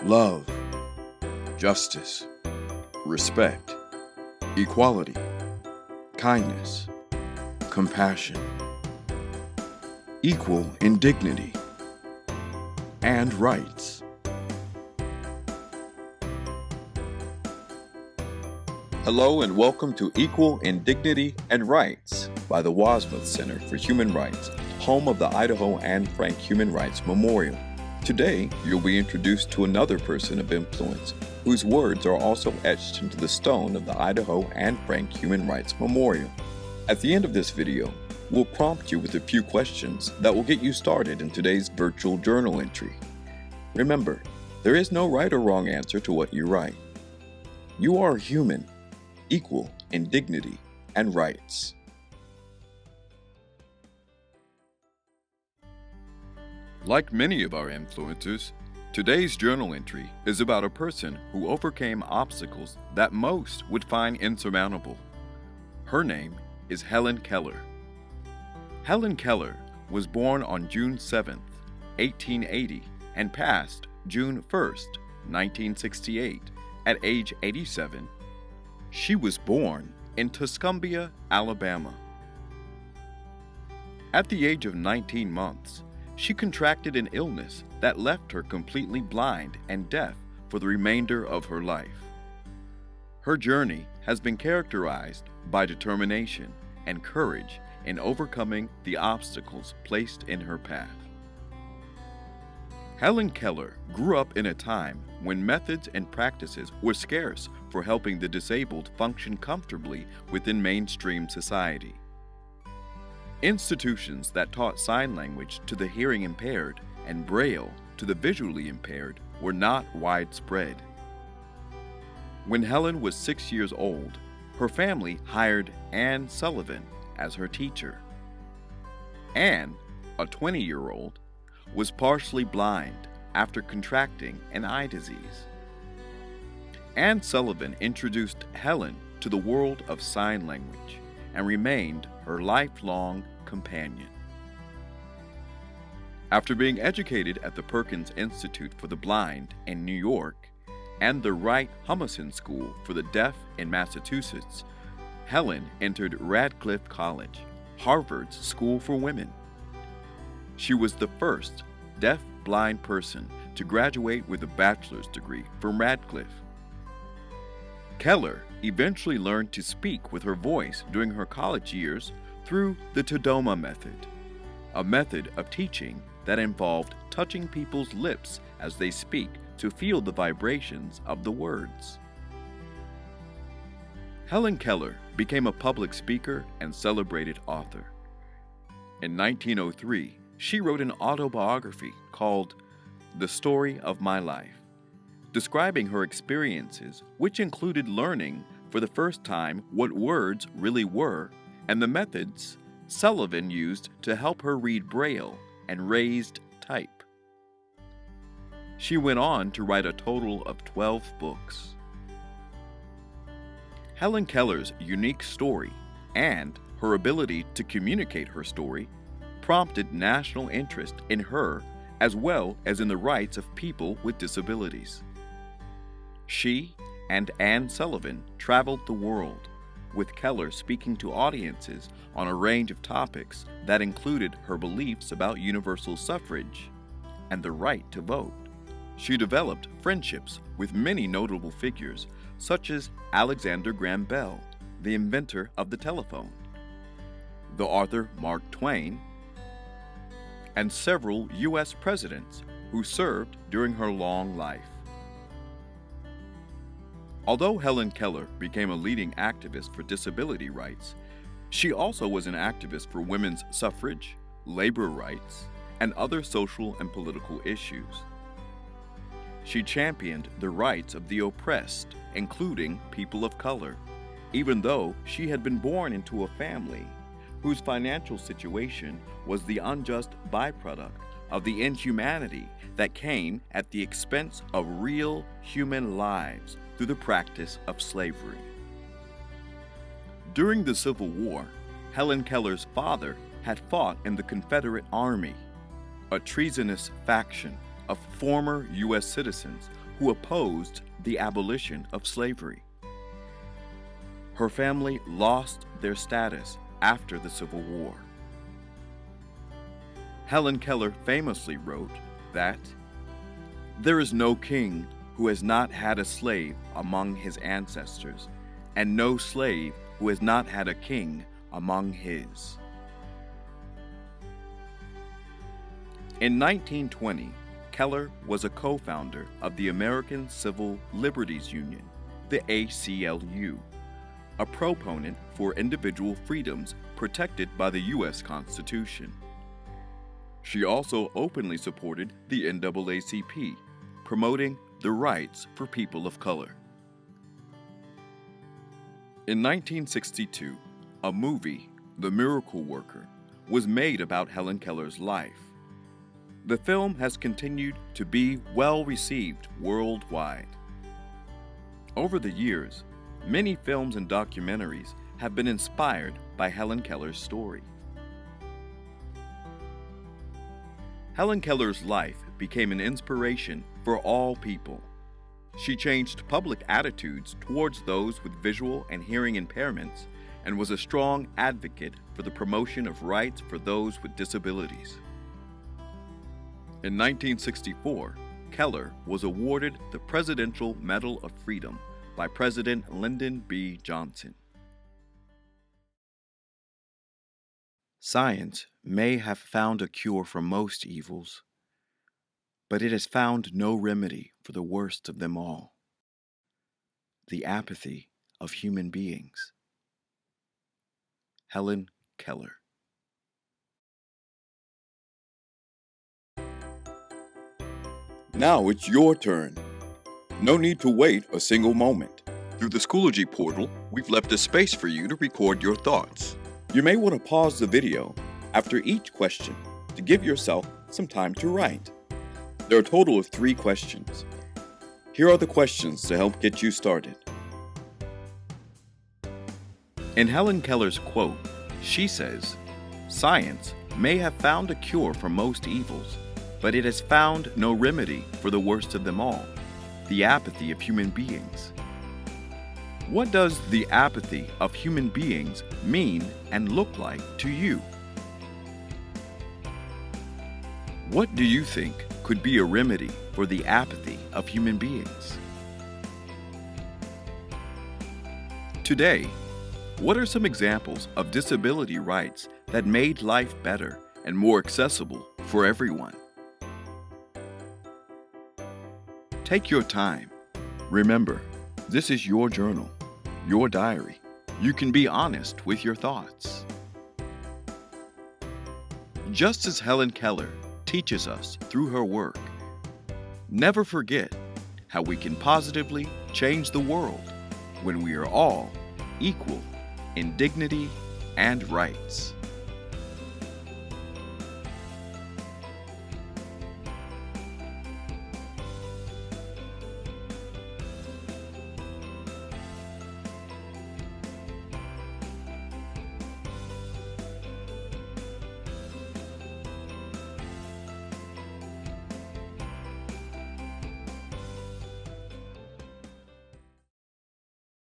love, justice, respect, equality, kindness, compassion, equal in dignity, and rights. Hello and welcome to Equal in Dignity and Rights by the Wasmuth Center for Human Rights, home of the Idaho Anne Frank Human Rights Memorial. Today, you'll be introduced to another person of influence whose words are also etched into the stone of the Idaho Anne Frank Human Rights Memorial. At the end of this video, we'll prompt you with a few questions that will get you started in today's virtual journal entry. Remember, there is no right or wrong answer to what you write. You are human, equal in dignity and rights. Like many of our influencers, today's journal entry is about a person who overcame obstacles that most would find insurmountable. Her name is Helen Keller. Helen Keller was born on June 7, 1880, and passed June 1, 1968, at age 87. She was born in Tuscumbia, Alabama. At the age of 19 months, she contracted an illness that left her completely blind and deaf for the remainder of her life. Her journey has been characterized by determination and courage in overcoming the obstacles placed in her path. Helen Keller grew up in a time when methods and practices were scarce for helping the disabled function comfortably within mainstream society. Institutions that taught sign language to the hearing impaired and Braille to the visually impaired were not widespread. When Helen was 6 years old, her family hired Anne Sullivan as her teacher. Anne, a 20-year-old, was partially blind after contracting an eye disease. Anne Sullivan introduced Helen to the world of sign language and remained her lifelong companion. After being educated at the Perkins Institute for the Blind in New York and the Wright-Humason School for the Deaf in Massachusetts, Helen entered Radcliffe College, Harvard's School for Women. She was the first deaf-blind person to graduate with a bachelor's degree from Radcliffe. Keller eventually learned to speak with her voice during her college years through the Tadoma method, a method of teaching that involved touching people's lips as they speak to feel the vibrations of the words. Helen Keller became a public speaker and celebrated author. In 1903, she wrote an autobiography called The Story of My Life, describing her experiences, which included learning for the first time what words really were and the methods Sullivan used to help her read Braille and raised type. She went on to write a total of 12 books. Helen Keller's unique story and her ability to communicate her story prompted national interest in her as well as in the rights of people with disabilities. She and Anne Sullivan traveled the world, with Keller speaking to audiences on a range of topics that included her beliefs about universal suffrage and the right to vote. She developed friendships with many notable figures, such as Alexander Graham Bell, the inventor of the telephone, the author Mark Twain, and several U.S. presidents who served during her long life. Although Helen Keller became a leading activist for disability rights, she also was an activist for women's suffrage, labor rights, and other social and political issues. She championed the rights of the oppressed, including people of color, even though she had been born into a family whose financial situation was the unjust byproduct of the inhumanity that came at the expense of real human lives through the practice of slavery. During the Civil War, Helen Keller's father had fought in the Confederate Army, a treasonous faction of former U.S. citizens who opposed the abolition of slavery. Her family lost their status after the Civil War. Helen Keller famously wrote that, "There is no king who has not had a slave among his ancestors, and no slave who has not had a king among his." In 1920, Keller was a co-founder of the American Civil Liberties Union, the ACLU, a proponent for individual freedoms protected by the U.S. Constitution. She also openly supported the NAACP, promoting the rights for people of color. In 1962, a movie, The Miracle Worker, was made about Helen Keller's life. The film has continued to be well received worldwide. Over the years, many films and documentaries have been inspired by Helen Keller's story. Helen Keller's life became an inspiration for all people. She changed public attitudes towards those with visual and hearing impairments and was a strong advocate for the promotion of rights for those with disabilities. In 1964, Keller was awarded the Presidential Medal of Freedom by President Lyndon B. Johnson. Science may have found a cure for most evils, but it has found no remedy for the worst of them all: the apathy of human beings. Helen Keller. Now it's your turn. No need to wait a single moment. Through the Schoology portal, we've left a space for you to record your thoughts. You may want to pause the video after each question to give yourself some time to write. There are a total of 3 questions. Here are the questions to help get you started. In Helen Keller's quote, she says, "Science may have found a cure for most evils, but it has found no remedy for the worst of them all, the apathy of human beings." What does the apathy of human beings mean and look like to you? What do you think could be a remedy for the apathy of human beings? Today, what are some examples of disability rights that made life better and more accessible for everyone? Take your time. Remember, this is your journal, your diary. You can be honest with your thoughts. Just as Helen Keller teaches us through her work, never forget how we can positively change the world when we are all equal in dignity and rights.